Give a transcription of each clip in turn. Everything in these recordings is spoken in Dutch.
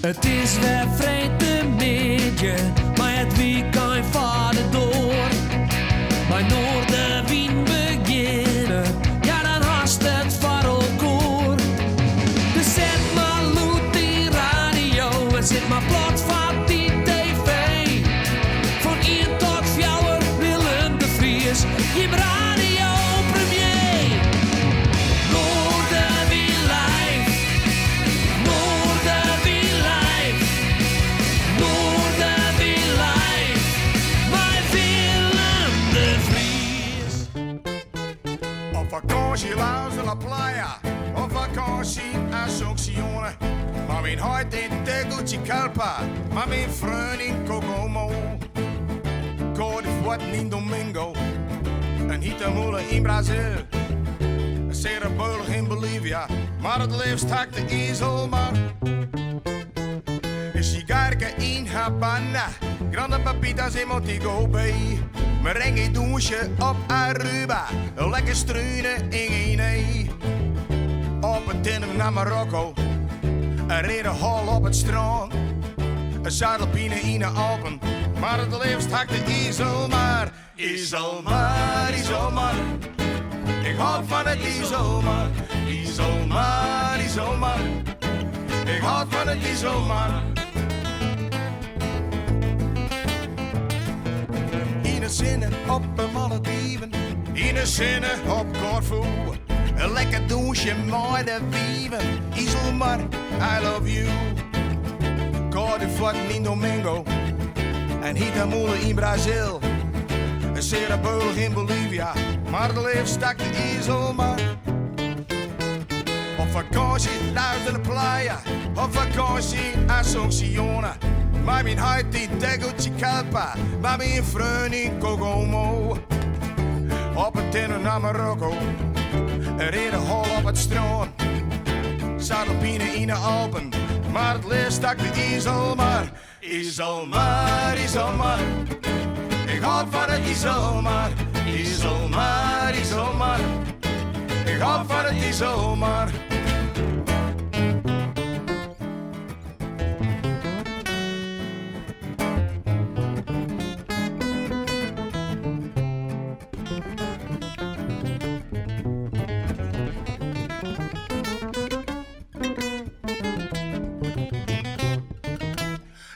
Het is weer vreemde midje, maar het weekend vaart door. Bij Noorderwien beginnen, ja dan haast het voor elkaar. Dus zet maar loet die radio en zet maar plat van die tv. Van 1 tot 4 Willem de Vries, je radio premier. Noorderwien live, Noorderwien live, Noorderwien live, bij Willem de Vries. Op vakantie langs de la playa, op vakantie Asunción. Maar mijn hart in Tegucigalpa, maar mijn vriend in Kokomo. Code Fuerte in Domingo, een hitamoele in Brazil. Een cerebeulg in Bolivia, maar het liefst hakt de ezel maar. Een cigarca in Habana, grande papitas in Montego Bay. Merengue douche op Aruba, een lekker struinen in Guinea. Op het tinnen naar Marokko, een redenhol op het strand. Een zuidelpine in de Alpen, maar het liefst hakt de ezelmar. Ezelmar, ezelmar, ik hou van het ezelmar. Ezelmar, ezelmar, ik hou van het ezelmar. In het zinnen op de Malediven, in het zinnen op Corfu. Een lekker douche met de wieven, ezelmar, I love you. Code Fuerte in Domingo, en hitamoele in Brazil. Een cerebeulg in Bolivia, maar het liefst stak de ezelmar. Op vakantie thuis in de playa, op vakantie Asunción. Maar mijn hart in Tegucigalpa, maar mijn vriend in Kokomo. Op het tinnen naar Marokko, een redenhol op het strand. Zuidelpine in de Alpen, maar het liefst stak de ezelmar. Ezelmar, ezelmar, ik hou van het ezelmar. Ezelmar, ezelmar, ik hou van het ezelmar.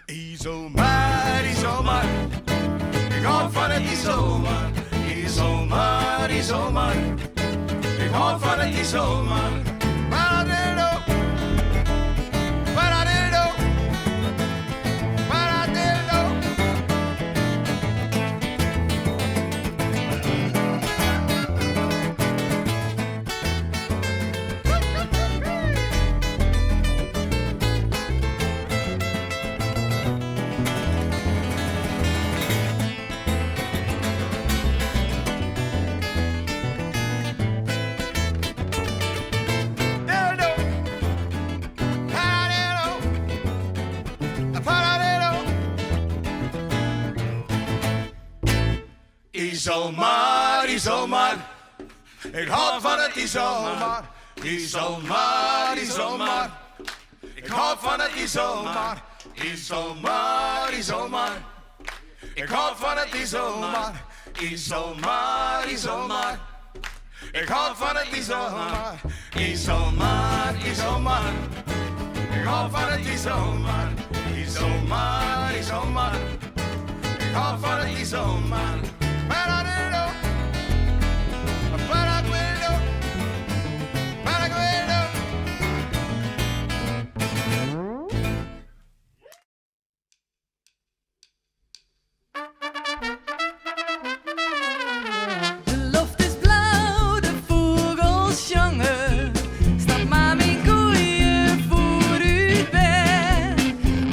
Ezelmar, ezelmar, ik hou van het ezelmar. Ezelmar, ezelmar, ik hou van het ezelmar. Paradero, paradero, paradero. Ezelmar, ezelmar, ik hou van het ezelmar. Ezelmar, ezelmar, ik hou van het ezelmar. Ezelmar, ezelmar, ik hou van het ezelmar. Ezelmar, ezelmar, ik hou van het ezelmar. Ezelmar, ezelmar, ik hou van het ezelmar. Ezelmar, ezelmar, ik hou van het ezelmar. Paradero, paraguero, paraguero. De lucht is blauw, de vogels zongen. Stap maar mijn koeien voor uw bed.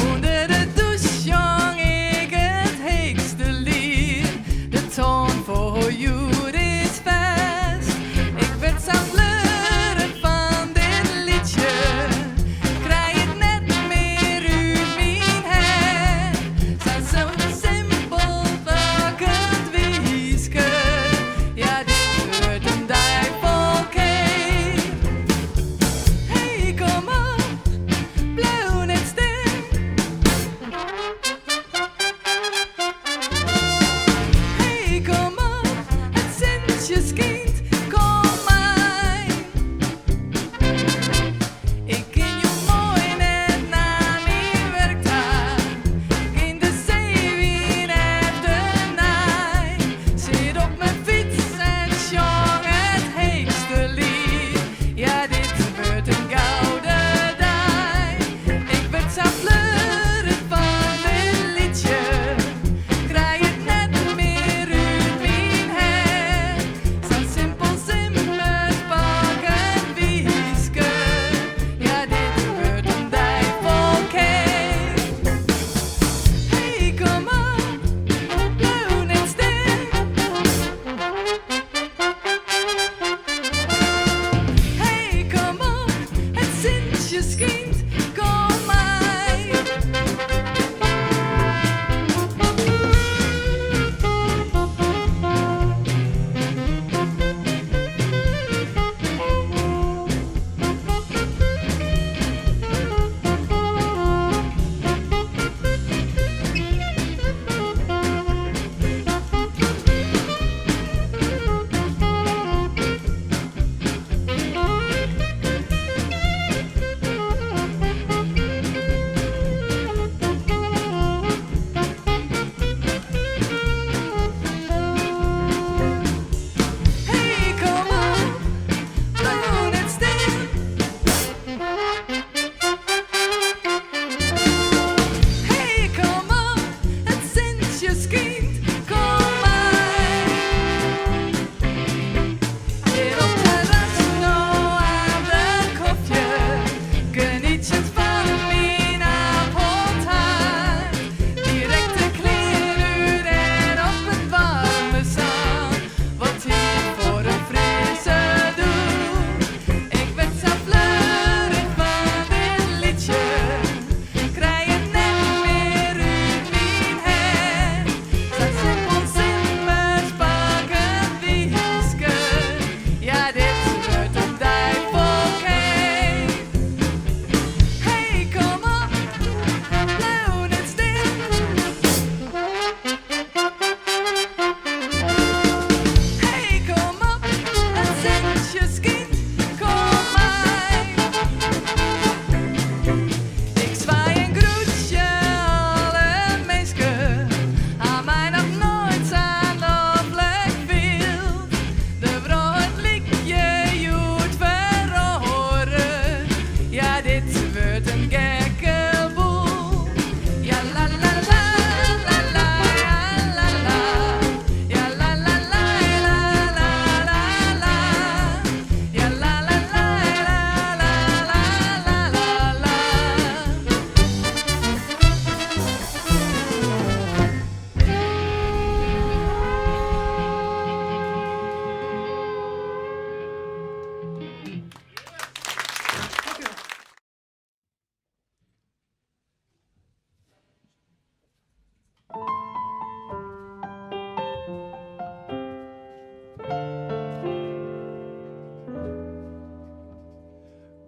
Onder de douche zong ik het heekste lied. The tone for you.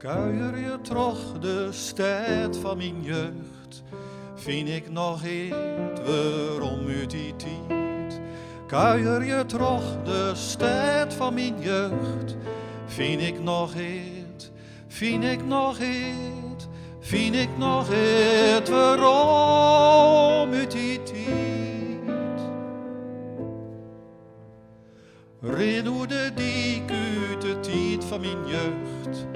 Kuier je toch de stad van mijn jeugd, vind ik nog eet waarom uit die tijd. Kuier je toch de stad van mijn jeugd, vind ik nog eet, vind ik nog eet, vind ik nog eet waarom uit die tijd. Ren hoe de dik uit de tijd van mijn jeugd,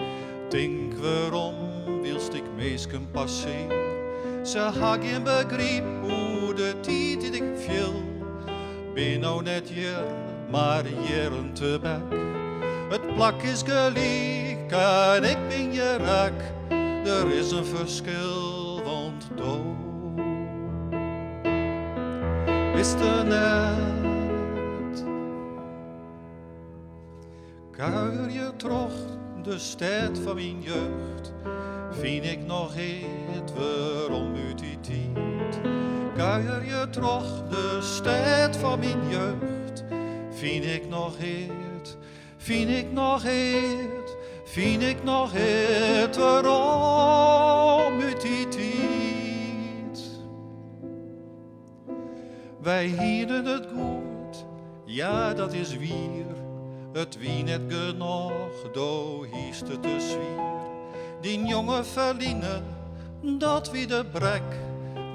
denk waarom wilst ik meesken passeren. Ze had geen begrip hoe de tijd die ik viel. Ben nou net hier, maar jaren te bek. Het plak is gelijk en ik ben je rek. Er is een verschil, want dood is er net. Kuier je toch de stad van mijn jeugd, vind ik nog eet waarom uit die tijd. Kuier je toch de stad van mijn jeugd, vind ik nog eet, vind ik nog eet, vind ik nog eet waarom uit die tijd. Wij hielden het goed, ja dat is wier. Het wie net genoeg, do hiest het te zwier. Die jonge verliezen, dat wie de brek,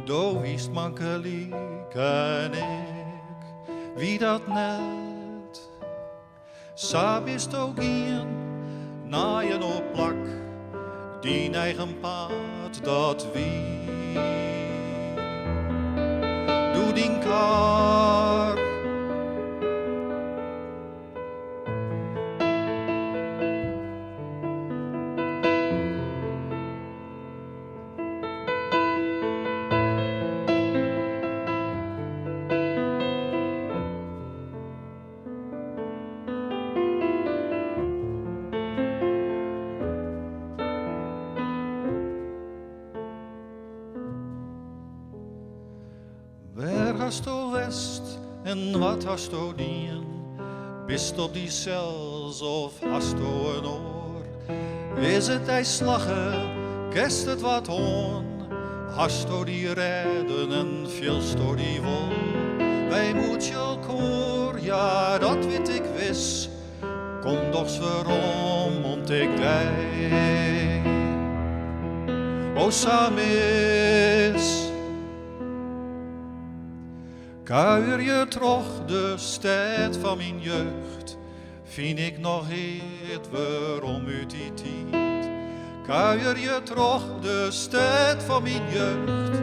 do hiest mankelijk en ik. Wie dat net, saab is het ook in, naaien op plak, die eigen paard dat wie. Doe die kar. Waar hast o west en wat hast o dien? Bist op die cels of hast o een oor? Is het hij slaggen, kerst het wat hoon? Hast o die redden en veelst o die wol? Wij moet je koor, ja dat weet ik wis. Kom doch waarom ont ik dij. O samis. Kuier je toch de stad van mijn jeugd, vind ik nog eet waarom uit die tijd. Kuier je toch de stad van mijn jeugd,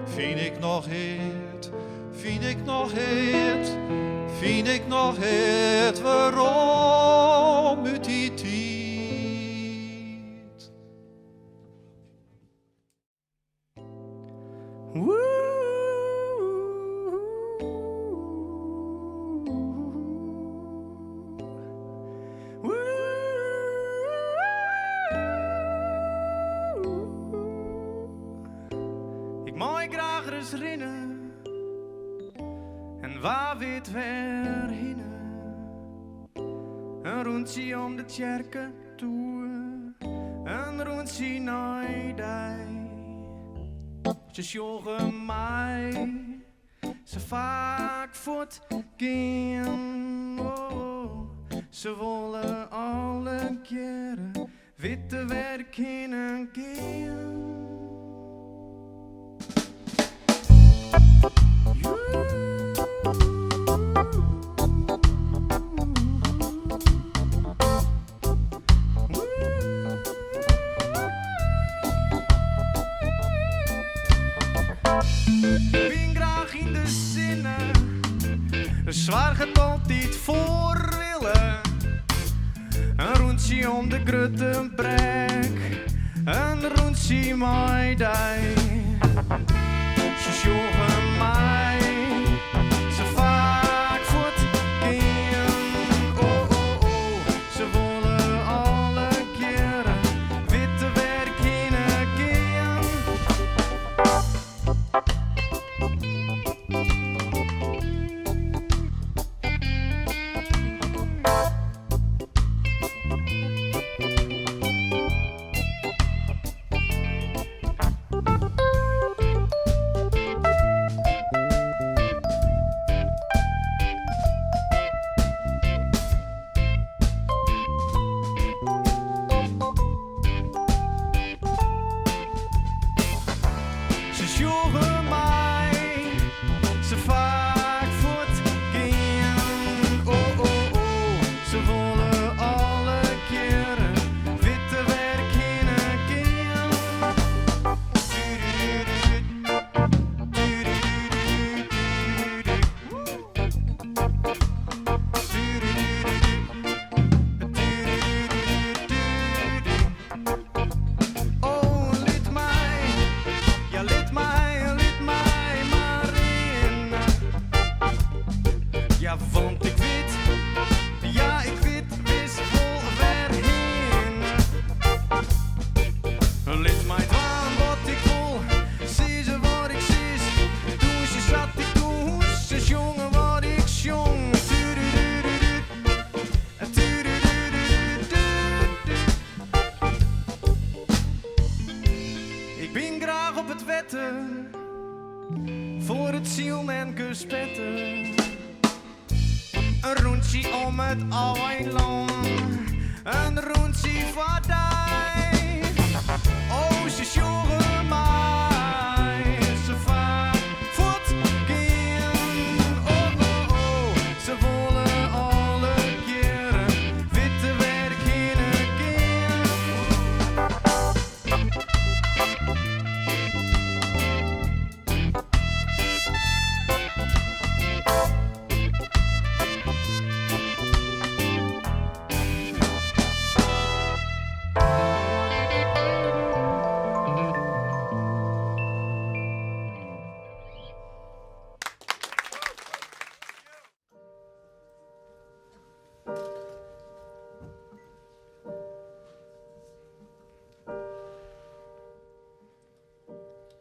vind ik nog eet, vind ik nog eet, vind ik nog eet waarom uit die tijd. Ik mooi graag eens rennen en waar weet weer heen. Een rondje om de kerken toe, een rondje naar dij. Ze sjoegen mij, ze vaak voortgaan. Oh, ze willen alle keren witte werk in een keer. Ik ben graag in de zinnen, zwaar gaat altijd voor willen. Een rondje om de Gruttenbrek, een rondje mij dij. Ze sjoegen mij, ze vaak voortgaan. Oh, oh, oh, ze willen alle keren witte werk in een keer. sjoegen mij, ze vaak voortgaan. Oh, oh, oh, ze willen alle keren witte werk in een keer. Oh, liet mij, ja liet mij maar in. Ja, want ik weet, ja ik weet, wist vol waarheen. Liet mij doen wat ik wil, zie ze wat ik zie. Toen ze zat ik toen, ze jongen wat ik jong. Ik ben graag op het wetten, voor het ziel en kuspetten. Een rondje om het eiland, een rondje voor die. Oh, ze sjoegen mij, ze vaak voortgaan. Oh, oh, oh, ze willen alle keren witte werk in een keer.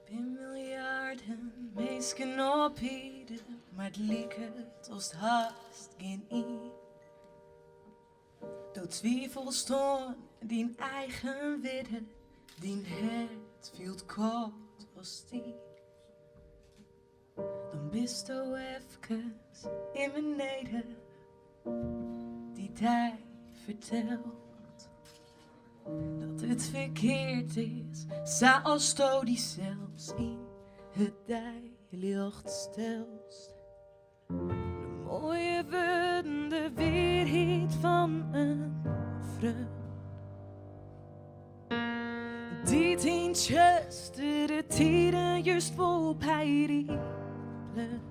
Bin miljarden mensen op ieder, maar het lieket als haast geen i. Door twijfel stond die eigen widde, die hart viel koud als die. Dan bist o even in beneden, die hij vertelt dat het verkeerd is, zoals to die zelfs in het dijlicht stelst. De mooie woorden, de weerheid van een vriend, die tientjes de tieren juist op hij riepelen.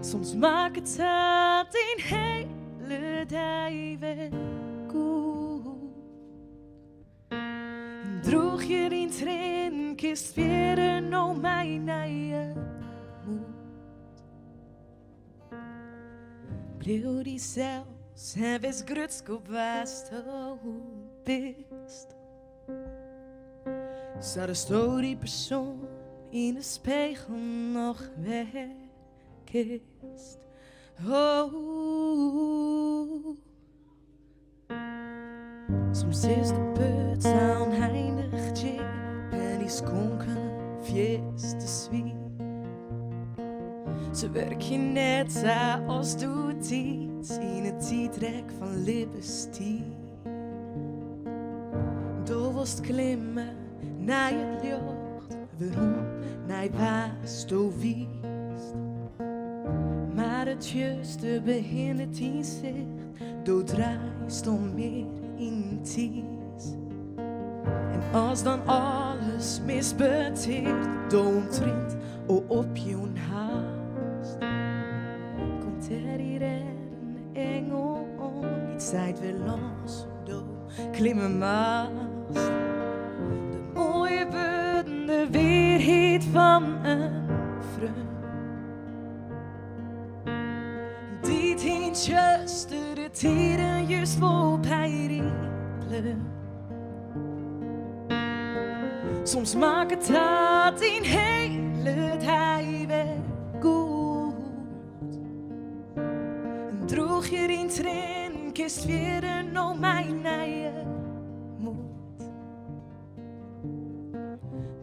Soms maakt het dat een hele dag weer goed. Droeg je in train, kist weer nog mijn eigen moed. Bleef die zelfs en wist grutskop was hoe best. Zat de story persoon in de spiegel nog wegkist. Oh. Soms is de put oneindig jip en die skonken fiest te zwiet. Ze werk je net zoals doet iets in het tijdrek van Libbestie. Door was het klimmen naar het licht, waarom naar was do wiest. Maar het juiste behindert in zich, door draait om meer in ties. En als dan alles misbeteert, doomtrint o op je haast. Komt er hier een engel om, die tijd weer los, door klimmen maast. De mooie budden, de weerheid van een vriend. Die tientjes de tieren juist op hij riepelen. Soms maakt het dat een hele dag weer goed. En droeg je in train, kist weer nog mijn eigen moed.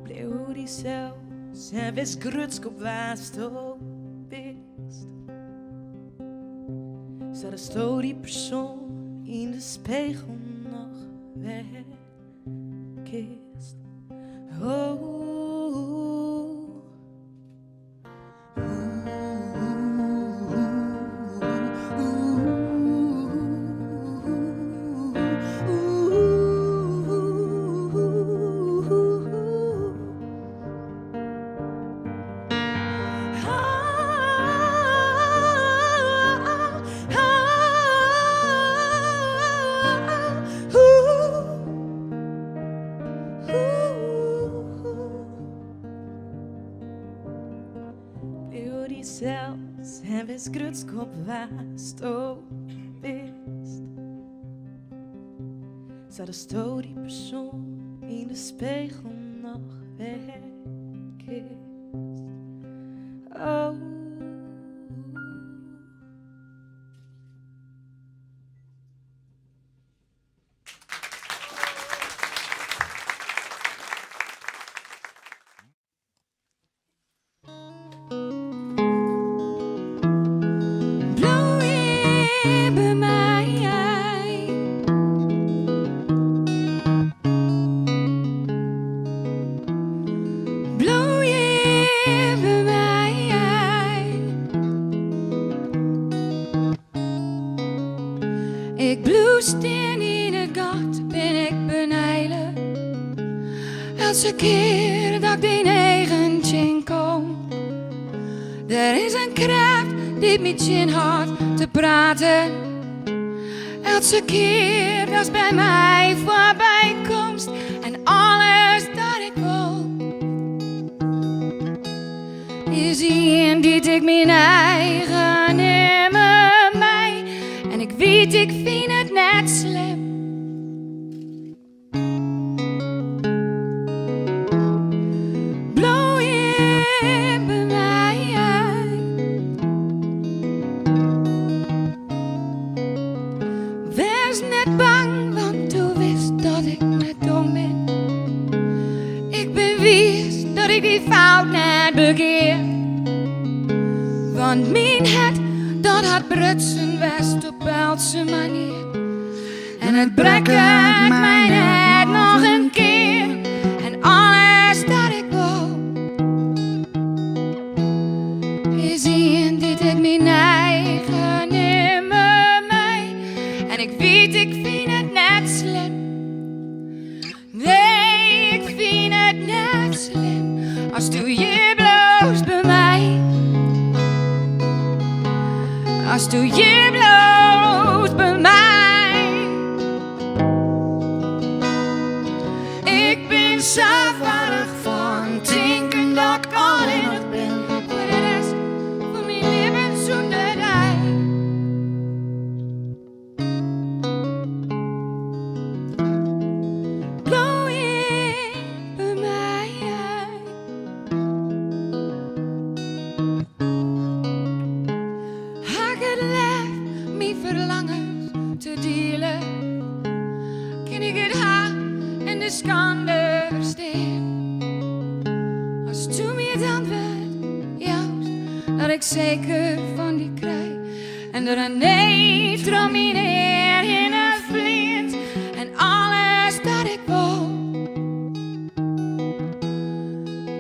Bleef die zelfs en wist grutskop was to best. Zat de story persoon in de spiegel nog wegkist. Oh. zelfs en wist grutskop was ook wist. Zat de sto die persoon in de spiegel nog wegkist. Oh. Ik bloest in het gat, ben ik benijden. Elke keer dat ik die negentje kom. Er is een kracht die met je hart te praten. Elke keer dat is bij mij voorbij komst. En alles dat ik wil is in die ik mijn eigen nemen mij. En ik weet, ik vind het net slim. Blow je bij mij uit. Wees net bang, want toen wist dat ik net dom ben. Ik bewijs dat ik die fout net begeer. Want mijn het, dat had brutsen west op elke manier. En het breekt mijn het nog een keer. En alles dat ik wil is in dit ik mijn eigen nemen mij. En ik weet, ik vind het net slim. Nee, ik vind het net slim. Als doe je bloos bij mij. Als doe je bloos bij mij. Ik ben zo vaardig van denken dat ik alleen nog ben. Voor de rest van mijn leven zonder jij. Blow je bij mij uit. Mijn verlangens te delen. Ken ik het haat en de schande versteen. Als toen me het antwoord juist dat ik zeker van die krijg. En er een nee trom me neer in een vliet. En alles dat ik wil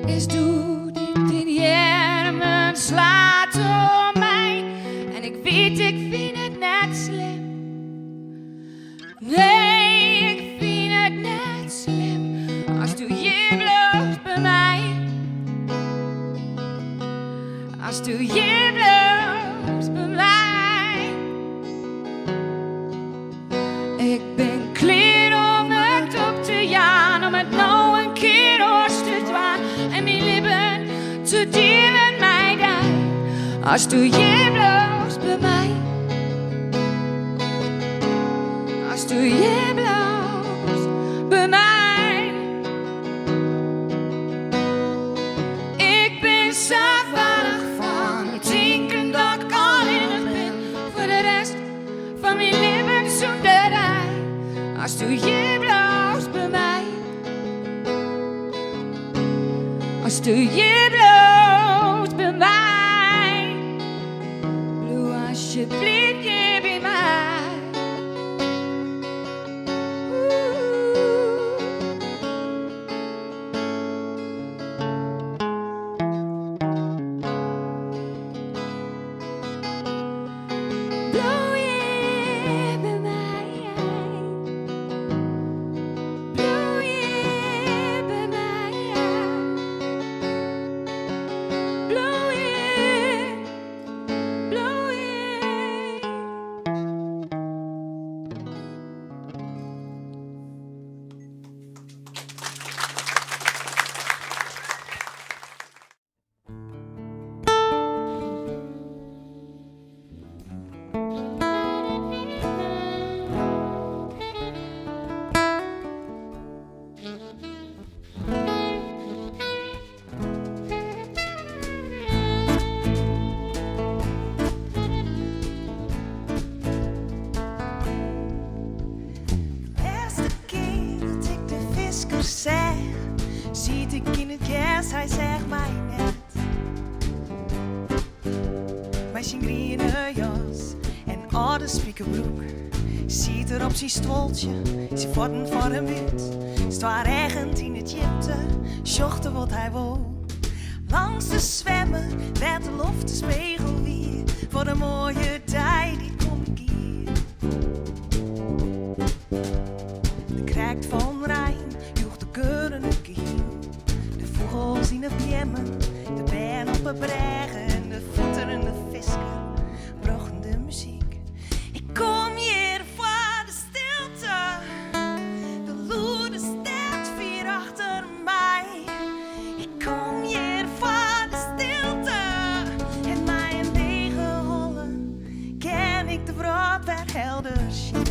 is doe dit in jermen slaat om mij. En ik weet, ik vind het net slim. Nee, ik vind het net slim. Als doe je bloos bij mij. Als doe je bloos bij mij. Ik ben klaar om het op te jaan. Om het nou een keer ooit te dwaan. En mijn lippen te delen mij daar. Als doe je bloos bij mij. Als doe je bloos bij mij. Ik ben zo vaardig van denken dat ik alleen nog ben. Voor de rest van mijn leven zonder jij. Als doe je bloos bij mij. Als doe je bloos bij mij. Bloe alsjeblieft je bij mij. Blow je bij mij uit. Blow je bij mij uit. Blow je, blow je. Ziet ik in het jas, hij zegt mij net. Met zijn groene jas en oude spiekerbroek. Ziet er op zijn stoeltje, zijn voeten voor hem uit. Zwaar regent in het jipte, zochten wat hij wou. Langs te zwemmen, werd de loft de spiegel weer. Voor de mooie tijd, die kom ik hier. De krijgt van Rijn, joeg de keuren een keer. De vogels in het jemmen, de ben op het bregen. De voeten en de visken brachten de muziek. Ik kom hier voor de stilte. De loerde staat vier achter mij. Ik kom hier voor de stilte. En mij een lege hollen ken ik de brood weer helder zien.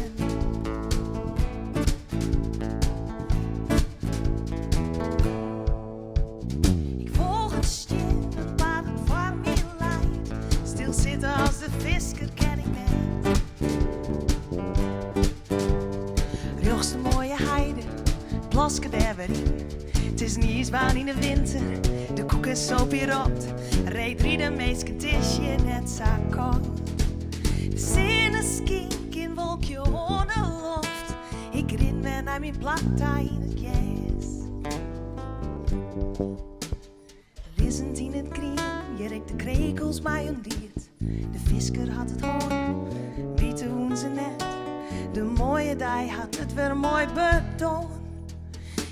Ik volg het stien, een pad het voor me leidt. Stilzitten als de visker ken ik net. Rechts de mooie heide, plasken daar weer in. Het is niet zwaar in de winter, de koek is zo pieropt. Reed drie de meeske, het is je net zo koud. De zinnen skink in wolkje onder loft. Ik rin me naar mijn platta in het jas. Lissend in het green, je reekt de krekels mij ondiert. De visker had het hoorn, bieten hoe ze net. De mooie dij had het weer mooi betoond.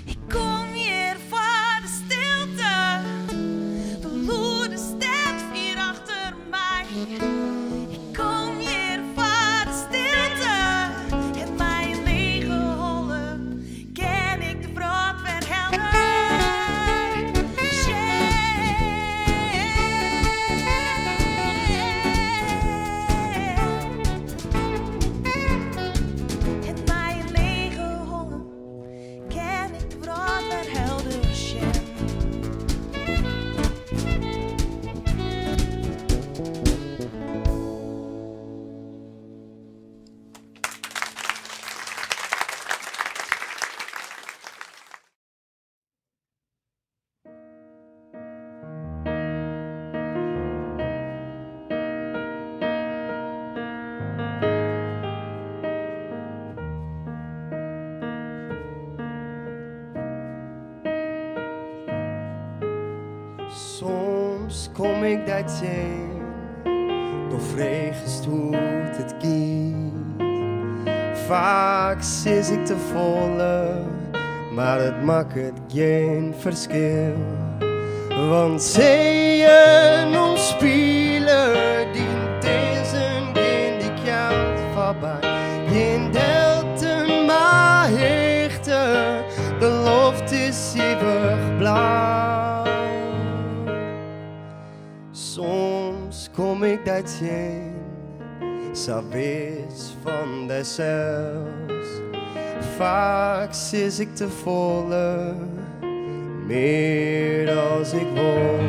Ik kom hier voor de stilte. De loerde staat vier achter mij. Ik kom hier voor de stilte. En mijn lege holle ken ik de brood weer helder. En mijn lege holle ken ik de brood weer helder. Soms kom ik dat je door vreugd hoe het kind. Vaak zit ik te volle, maar het maakt geen verschil. Want zeeën omspelen dient deze geen die kant voorbij. Geen delten maar hechten, de loft is eeuwig blauw. Soms kom ik dat je zo wist van deszelfs. Vaak zit ik te volle, meer als ik wil.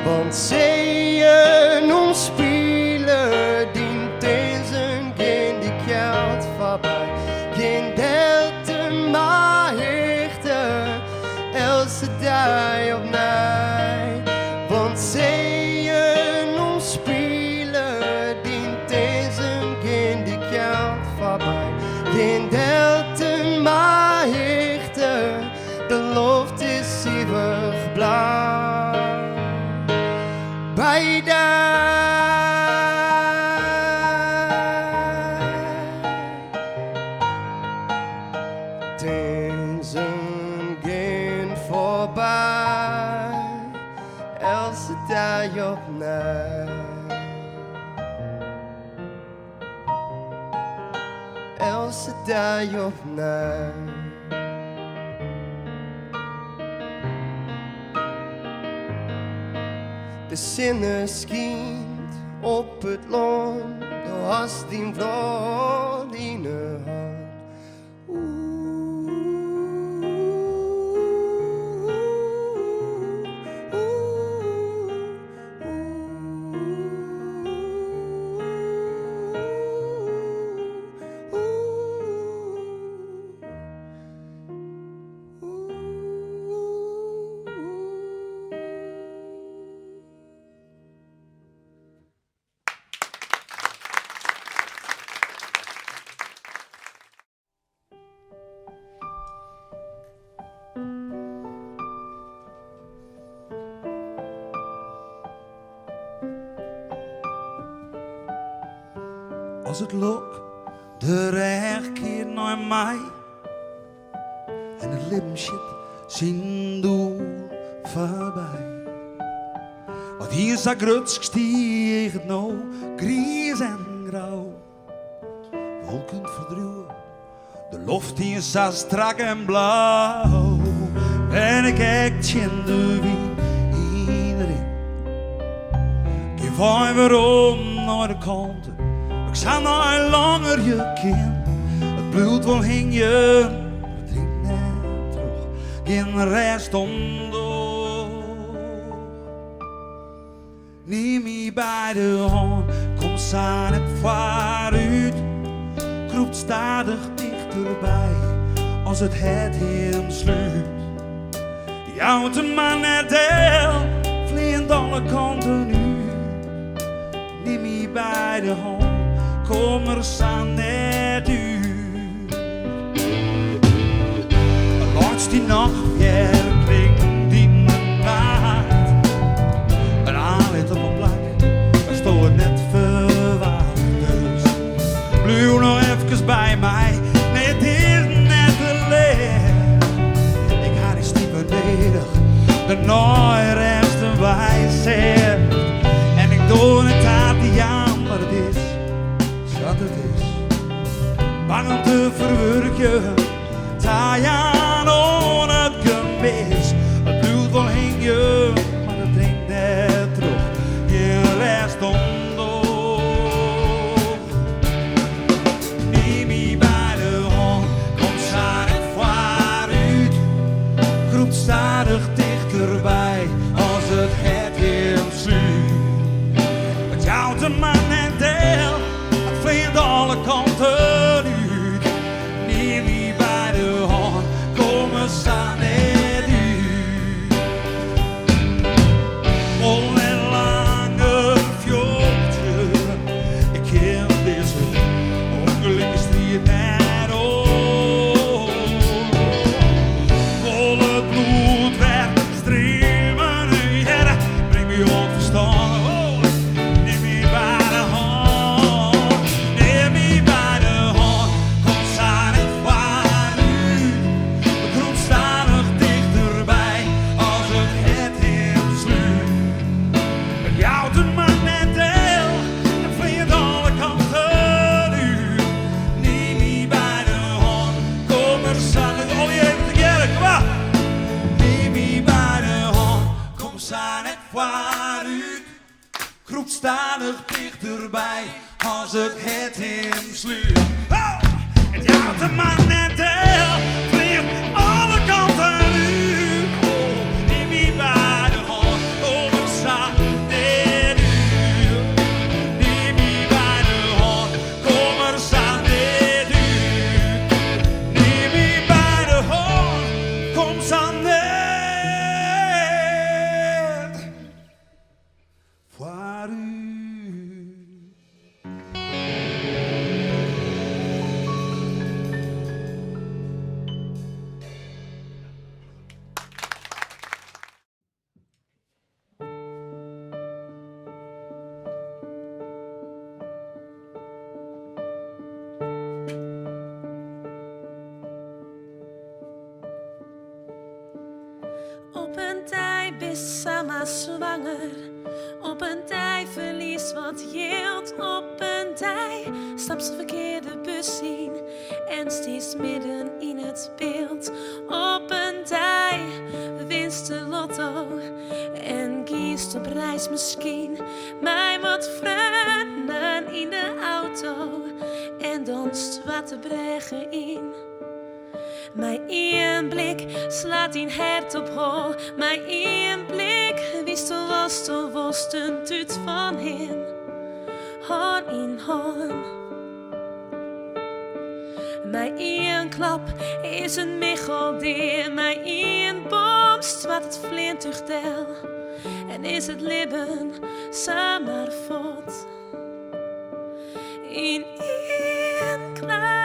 Want zeeën omspelen dient deze geen die kant voorbij. Geen delten maar hechten, elke dag op mij. Want zeeën omspelen dient deze geen die kant voorbij. Geen delten maar hechten, de loft is eeuwig blauw. Bij deze geen voorbij, elke dag op mij. Elke dag op mij. De zinnen schijnt op het land, de hast die vloot in de hand. Als het lok de reg keert naar mij en het lippenshit zien doel voorbij. Want hier is dat grutsk stiegt nou, gries en grauw. Wolken verdruwen, de lucht die is zo strak en blauw. En ik kijk in de wind iedereen. Geef weer om naar de kanten, ik zal nog langer je kind. Het bloed wil hing je, het drinkt net terug, geen rest onder. Neem me bij de hand, kom samen het vooruit. Kroept stadig dichterbij, als het hem sluit. Die oude man het deel, vliegt alle kanten nu. Neem me bij de hand, kom er samen net uit. Langs die nacht weer klinkt in de nacht. Een aanlet op mijn plak, daar stond het net verwacht. Dus blijf nog even bij mij, nee het is net te leer. Ik ga die stiepen neder, de nooit wijsheid. En ik doe het aan die aan wat het is, wat het is. Bang om te verwerken, Tajan on het gemis. Het bloed wel hing je, maar het drinkt net terug, je rest onder. Neem me bij de hand, kom samen vooruit. Groep stadig dichterbij, als het hem sluit. Het jouwt de man en deel, het vliegt alle kanten uit. Neem me bij de hand, kom er samen net uit. Vol en lange fjordje, ik ken deze ongelukkige strijd net op. Vol het bloed werd streamen, ja, breng me op verstand. Neem me bij de hand, neem me bij de hand, kom samen vooruit. De groep stadig dichterbij, als het hem sluit. Met jou de man en deel, en vliegt alle kanten uit. Neem me bij de hand, kom er samen, all even together, kom op. Neem me bij de hand, kom samen vooruit. Groep stadig dichterbij, als het hem sluit. Oh! Het jouwt de man en deel, vliegt alle kanten uit. Oh, neem me bij de hand, kom er samen net uit. Neem me bij de hand, kom er samen net uit. Neem me bij de hand, kom samen net vooruit. Op een tij best Sama zwanger. Op een tij verlies wat hield. Op een tij stapt ze verkeerde bus in en steeds midden in het beeld. Op een tij winst de lotto en kiest op reis misschien. Mij wat vrienden in de auto en danst wat te breggen in. Mijn één blik slaat in hert op hol. Mijn één blik wist de was een tuut van hem. Hoorn in hoorn. Mijn één klap is een micheldeer. Mijn één bomst wat het vlintuig del. En is het libben samen vod. In één klap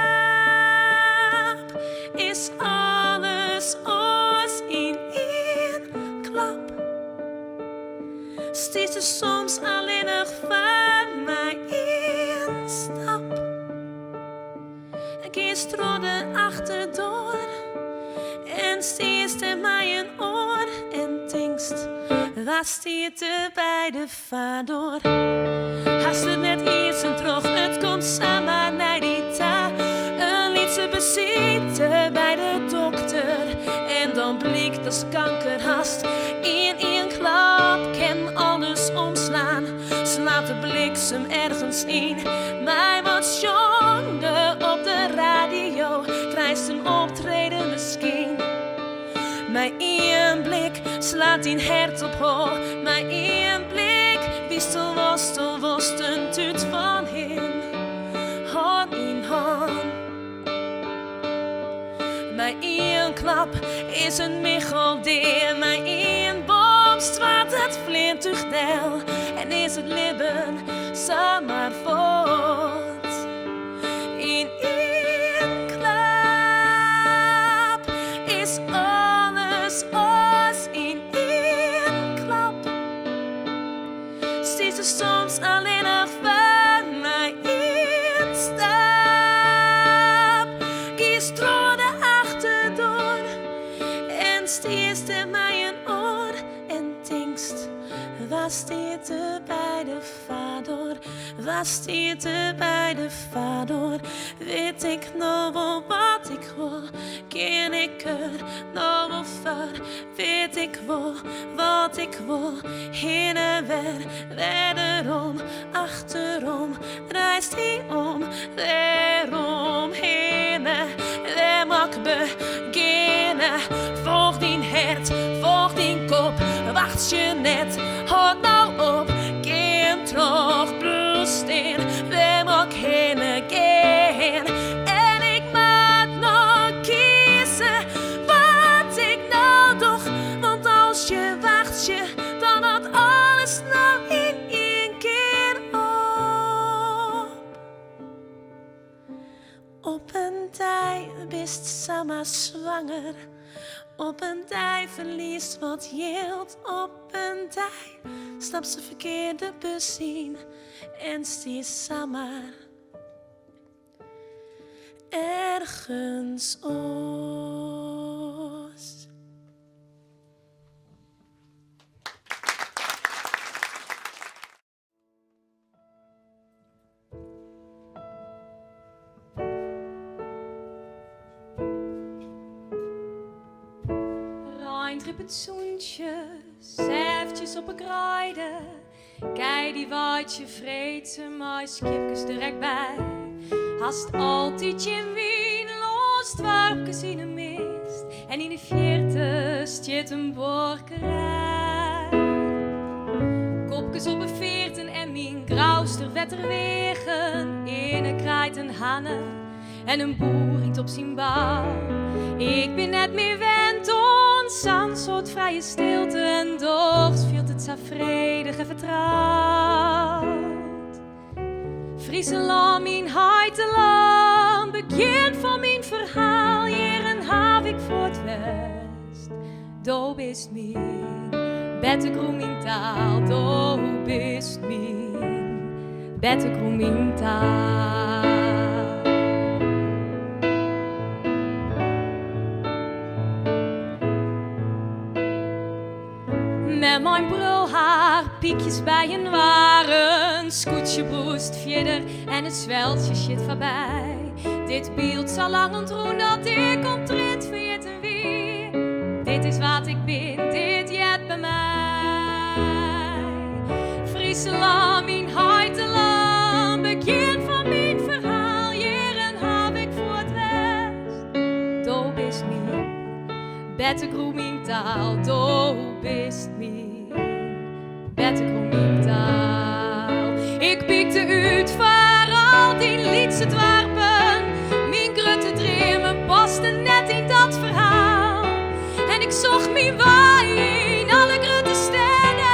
is alles ons in één klap. Steeds er soms alleen nog van mij één stap. Was stiert er bij de vader? Hast het net eerst en terug, het komt samen naar die ta. Een liedje bezitten bij de dokter. En dan blikt dat ze kanker hast. In één klap kan alles omslaan. Slaat de bliksem ergens in. Mij wat jongen op de radio. Krijgt een optreden misschien. Mijn één blik slaat in hart op hol. Mijn één blik wist een tuut van hem. Hand in hand. Mijn één klap is een micheldeer. Mijn één boom straat het flintuigdel. En is het libben samen voort. In één klap is alles ons in één klap. Steeds er soms alleen nog van mij in stap. Kies door de achterdoor en stiert er mij een oor en denkst, waar stiert er bij de vader? Waar stiert er bij de vader? Weet ik nog wel wat ik wil? Ken ik er nog wel voor? Weet ik wel wat ik wil? Heen en weer, wederom, achterom, draait hij om, weerom, heen en weer mag beginnen. Volg die hart, volg die kop, wacht je net, houd nou op, geen terug, bloedsteen, we mag heen again. En ik maak nog kiezen wat ik nou doe, want als je wacht je, dan had alles nou in één keer op. Op een dij bist Sama zwanger. Op een dij verliest wat yield. Op een dij stapt ze verkeerde bus in en stiert Sama ergens oos. Drip het zoentjes, eventjes op een kruide. Kijk die wat je vreet, maar skipjes direct bij. Hast altijd je wien, lost warpjes in de mist. En in de vierte stiert een borkerij. Kopjes op een veerten en mijn grauwster wetter wegen. In een kraait een hanne en een boer iets op zijn bouw. Ik ben net meer wend ons soort vrije stilte en dochs viert het zo vredig en vertrouwd. Frieseland, mijn heiteland, begin van mijn verhaal, hier en haaf ik voor het west. Do bist mijn bette groen taal, do bist mijn bette groen taal. Met mijn brulhaar, piekjes bij een waren, scootje broest verder en het zweltje shit voorbij. Dit beeld zal lang ontroen dat ik omtrent vergeten wie. Dit is wat ik ben, dit jet bij mij. Frieseland, mijn heiteland, begin van mijn verhaal, hier en hab ik voor het west. Do bist mijn bette groen taal, do bist mijn bette groen taal. Ik piekte uit voor al die liedse dwarpen. Mijn grutte dreamen pasten net in dat verhaal. En ik zocht mijn waai in alle grutte steden.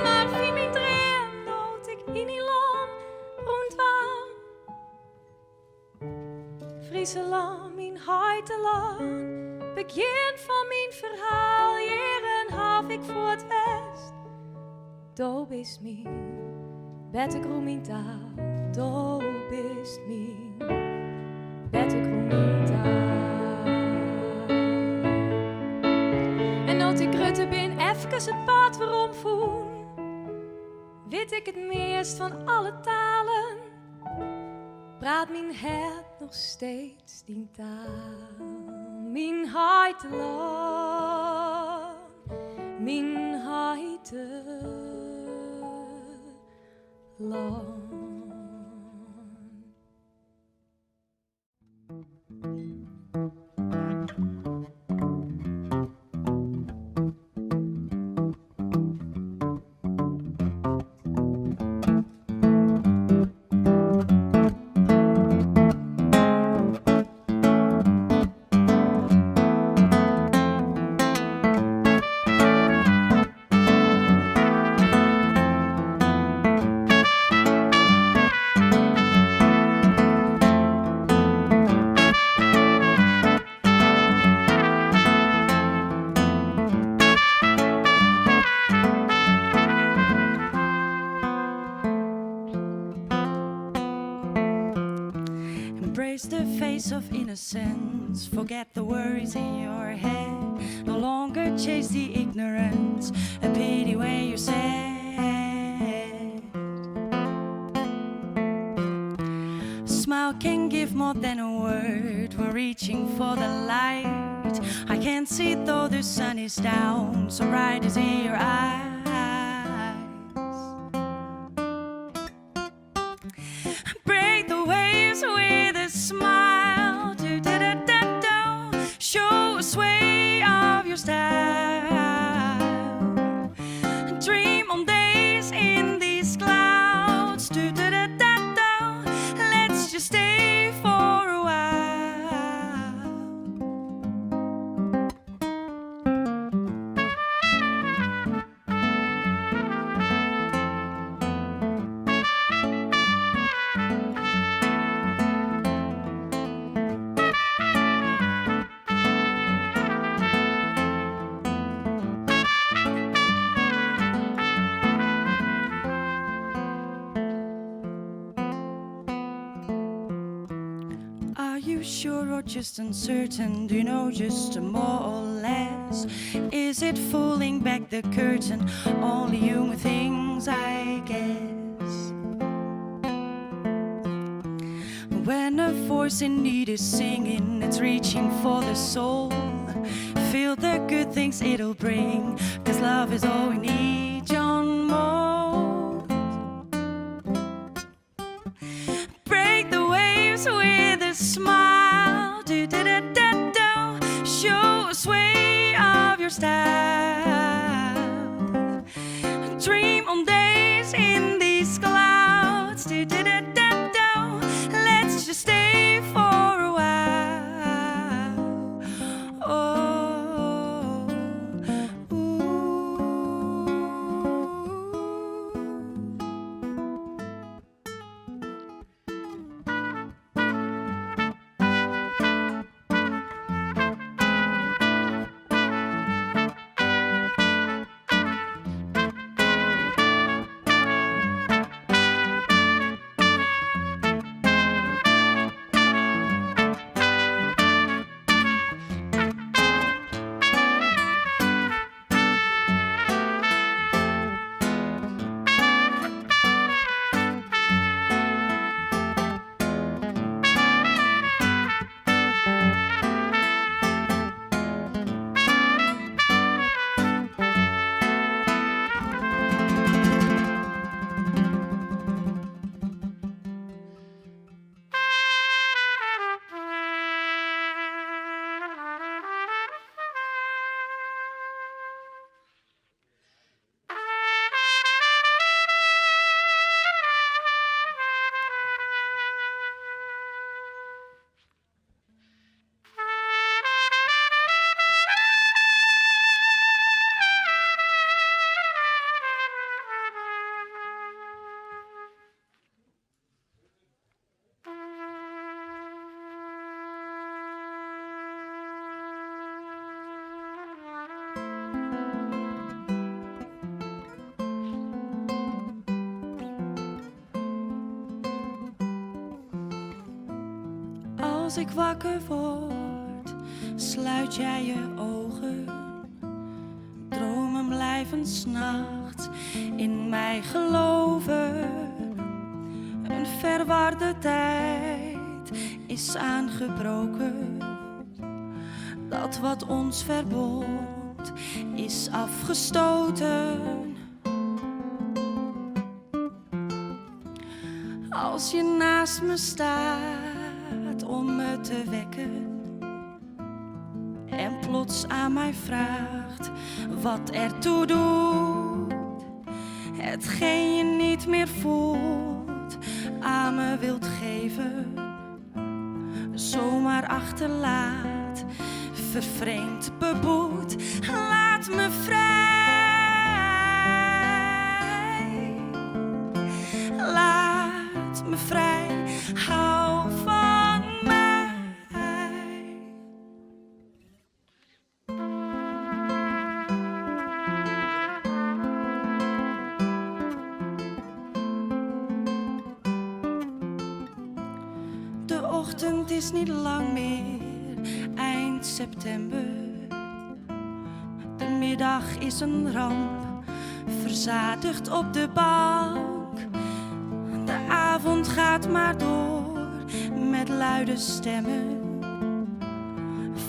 Maar wie mijn dream dood ik in die land rondwaan. Frieseland, mijn heiteland, begin van mijn verhaal, hier en haf ik voor het west. Do bist mijn bette groen taal, do bist mijn bette groen taal. En als ik Rutte bin, even het pad waarom voel, weet ik het meest van alle talen. Praat mijn hart nog steeds die taal. Mijn hart lang, mijn hart lang. Embrace the face of innocence. Forget the worries in your head. No longer chase the ignorance. A pity when you're sad. A smile can give more than a word. We're reaching for the light. I can't see it though the sun is down. So bright is in your eyes. Break the waves with a smile. Do da da da da. Show a sway of your style. Dream on days in these clouds. Do da da da da. Let's just stay for a while. Are you sure or just uncertain? Do you know just more or less? Is it pulling back the curtain? Only human things, I guess. When a voice in need is singing, it's reaching for the soul. Feel the good things it'll bring, 'cause love is all we need, John Mould. Break the waves with a smile. Do da da da da. Show a sway of your style. Dream on days in these clouds. Do da da da da. Let's just stay for a while. Oh, ooh. Als ik wakker word, sluit jij je ogen. blijven 's nachts in mij geloven. Een verwarde tijd is aangebroken. Dat wat ons verbond is afgestoten. Als je naast me staat om me te wekken en plots aan mij vraagt wat ertoe doet, hetgeen je niet meer voelt, aan me wilt geven, zomaar achterlaat, vervreemd, beboet, laat me vrij, laat me vrij, hou van mij. De ochtend is niet lang meer, eind september. De middag is een ramp, verzadigd op de bank. De avond gaat maar door met luide stemmen,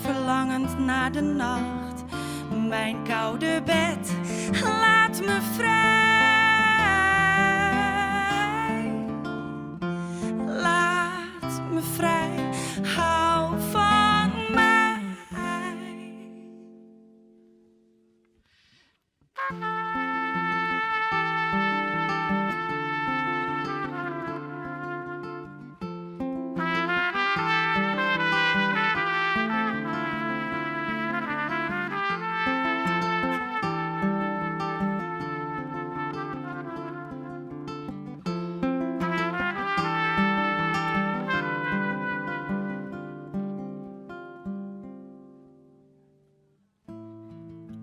verlangend naar de nacht. Mijn koude bed, laat me vrij, laat me vrij, hou van mij.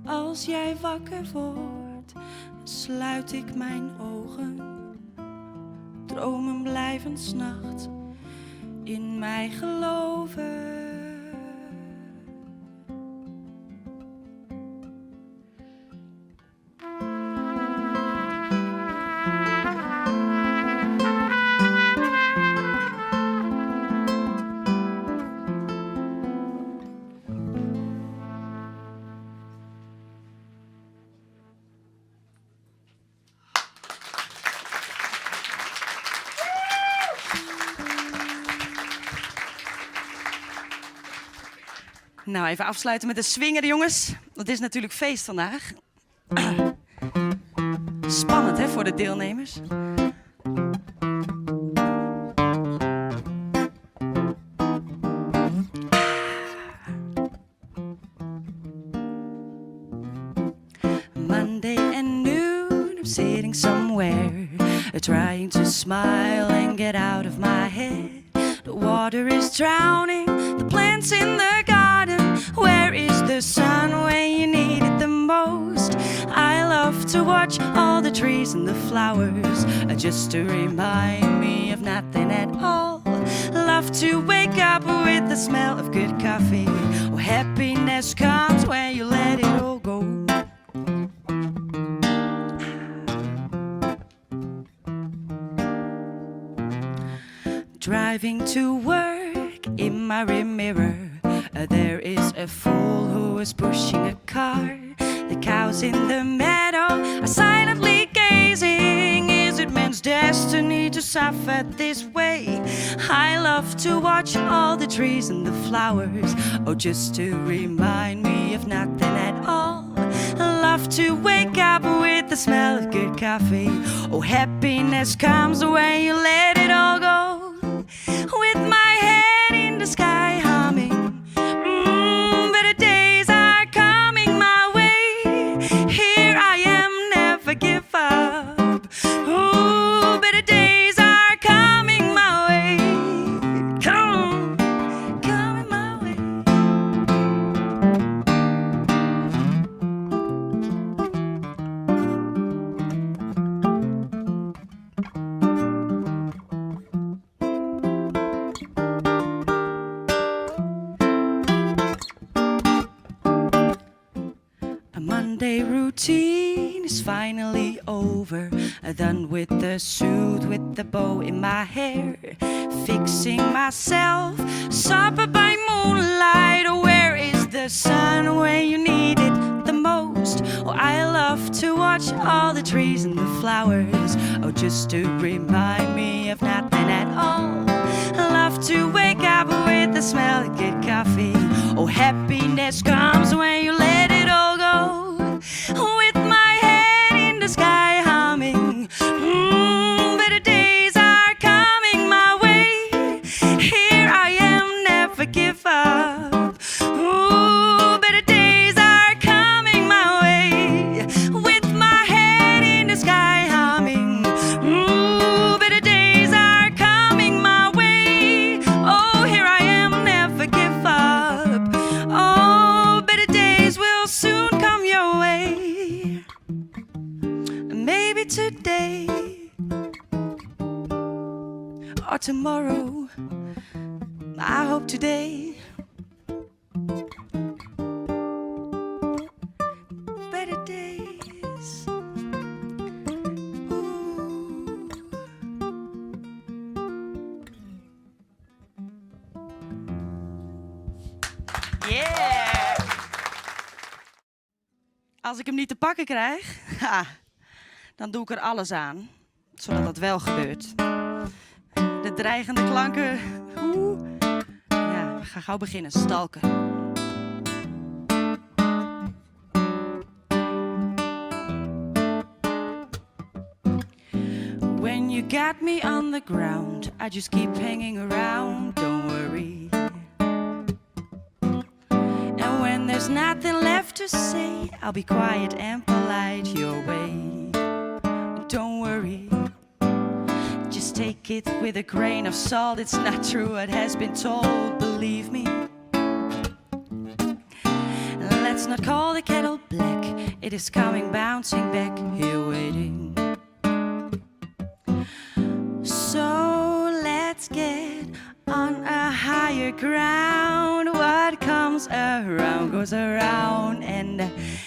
Als jij wakker wordt, sluit ik mijn ogen. Dromen blijven 's nachts in mij geloven. Nou, even afsluiten met de swinger, jongens. Het is natuurlijk feest vandaag. Spannend, hè, voor de deelnemers. Monday and noon, I'm sitting somewhere, trying to smile and get out of my head. The water is drowning the plants in the garden. Where is the sun when you need it the most? I love to watch all the trees and the flowers, just to remind me of nothing at all. Love to wake up with the smell of good coffee. Oh, happiness comes when you let it all go. Driving to work in my rear mirror, there is a fool who is pushing a car. The cows in the meadow are silently gazing. Is it man's destiny to suffer this way? I love to watch all the trees and the flowers, oh, just to remind me of nothing at all. Love to wake up with the smell of good coffee. Oh, happiness comes when you let it all go. With my head in the sky humming, better days are coming my way. Here I am, never give up. Ooh, better days are coming my way. Coming my way. Monday routine is finally over. Done with the suit, with the bow in my hair. Fixing myself, supper by moonlight. Oh, where is the sun when you need it the most? Oh, I love to watch all the trees and the flowers. Oh, just to remind me of nothing at all. I love to wake up with the smell of good coffee. Oh, happiness comes when you let it all go. With my head in the sky humming. Better days are coming my way. Here I am, never give up. Ooh, better days are coming my way. With my head in the sky humming. Ooh, better days are coming my way. Oh, here I am, never give up. Oh, better days will soon come your way. Maybe today or tomorrow. I hope today. Better days. Ooh. Yeah! Als ik hem niet te pakken krijg, dan doe ik er alles aan, zodat dat wel gebeurt. De dreigende klanken. Ja, we gaan gauw beginnen. Stalken. When you got me on the ground, I just keep hanging around, don't worry. And when there's nothing left to say, I'll be quiet and polite your way. Don't worry. Just take it with a grain of salt. It's not true what has been told, believe me. Let's not call the kettle black. It is coming, bouncing back, here waiting. So let's get on a higher ground. What comes around goes around, and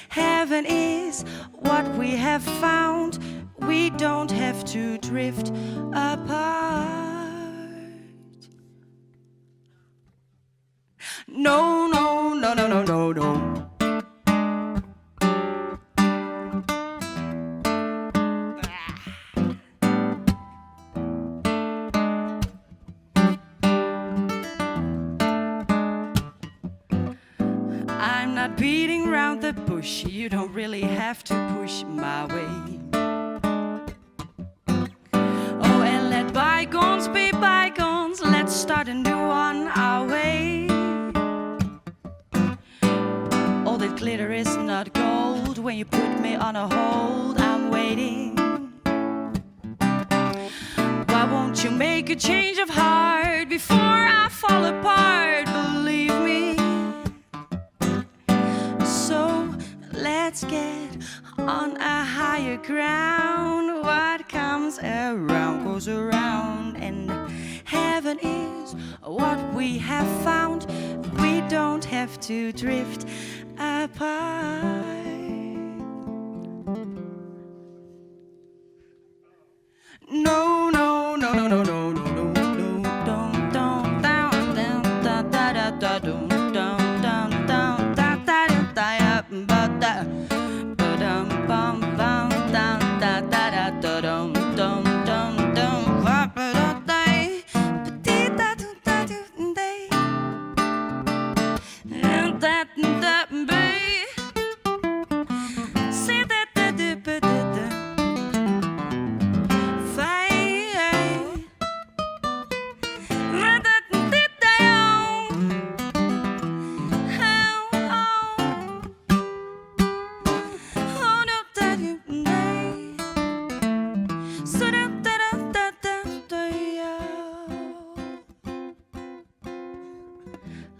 heaven is what we have found. We don't have to drift apart. No, no, no, no, no, no, no. I'm not beating round the bush. You don't really have to push my way. Oh, and let bygones be bygones. Let's start a new one our way. All that glitter is not gold. When you put me on a hold, I'm waiting. Why won't you make a change of heart before I fall apart? Believe me. So let's get on a higher ground. What comes around goes around, and heaven is what we have found. We don't have to drift apart. No, no, no, no, no, no, no, no, no, don't, down, down, da, da, da, da, down, down, down, down, da, da, da, da, ba, da, ba, dum, bum, bum, down, da, da, da, da, dum, dum, dum, dum, ba, ba, da, da, ba, dee, da, do, da, do, day, da, da, ba, say that, da, da, ba, da, da.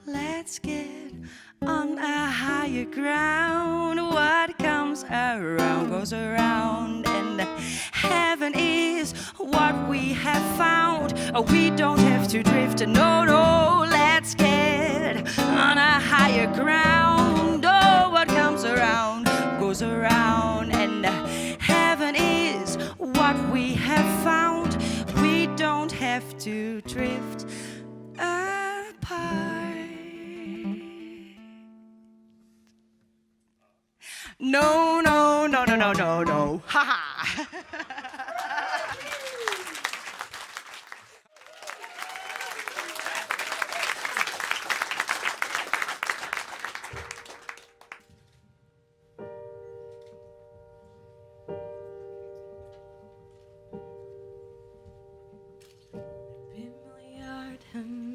Let's get on a higher ground. What comes around goes around, and heaven is what we have found. We don't have to drift, no, no. Let's get on a higher ground. Oh, what comes around goes around, and heaven is what we have found. We don't have to drift apart. No, no, no, no, no, no, no. Haha.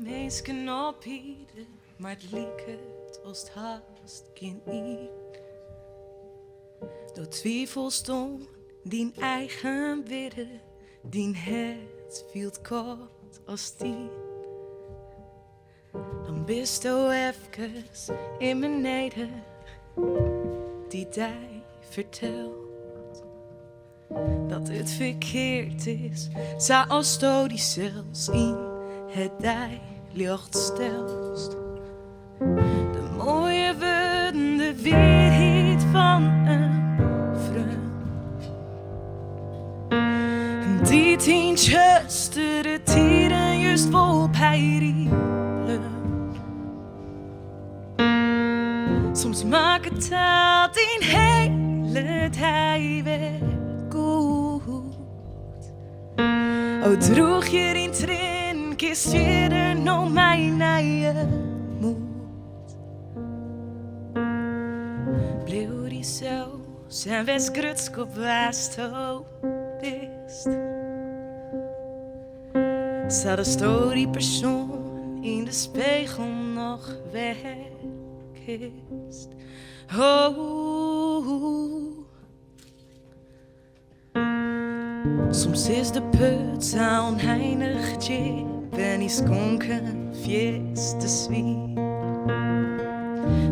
Meesken op ieder, maar het lieket als het haast geen ieder. Door twijfel stond die eigen widden, die het viel kort als tien. Dan bist o even in mijn neder, die die vertelt dat het verkeerd is, zoals to die zelfs in het die licht stelst. De mooie woorden, de weerheid van een vrouw. Die tientjes de tieren juist vol pijrielen. Soms maakt het dat in hele tijd weer goed. O, droeg je in trin, kist je er nog mijn eigen moed. Bleef die zo, zijn wes grutskop was to best. Zat de story persoon in de spiegel nog wegkist. Oh. Soms is de put onheinig jip en die skonken fies te zwier.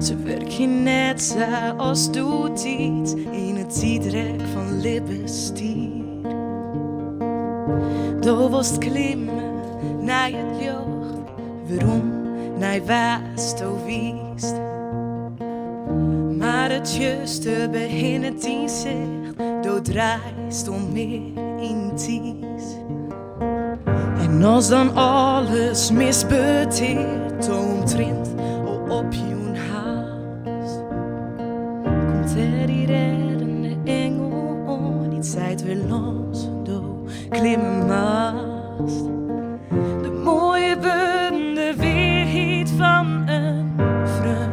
Ze werk je net zo als doet iets in het ziedrek van Libbestier. Door was het klimmen naar het joch, waarom naar was o wiest. Maar het juiste begin het in zich, door draait om meer in ties. En als dan alles misbeteert, omtrent op je haast, komt er die reddende engel on, die tijd weer los door klimmen maast. De mooie woorden, de weerheid van een vrouw.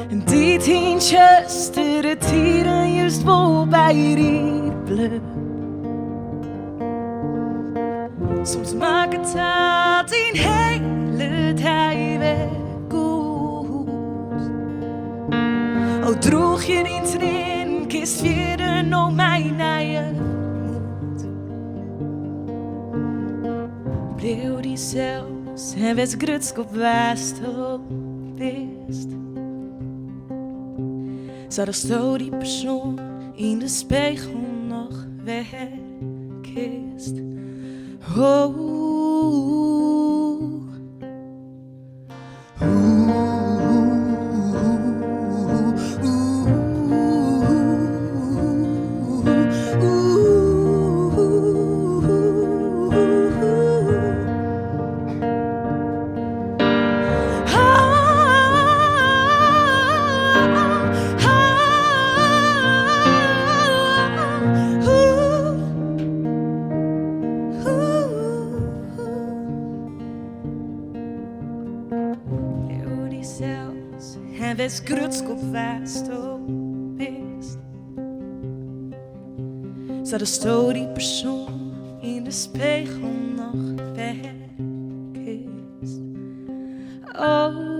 En die tientjes de tieren juist vol bij riepelen. Soms maakt het dat in hele tijd weer goed. O, droeg je niet erin, kist je er nog mijn eigen moed. Bleef die zelfs en wes grutskop was to best. Zat er sto die persoon in de spiegel nog wegkist. Oh. En wes grutskop was to best. Zat de sto die persoon in de spiegel nog wegkist. Oh.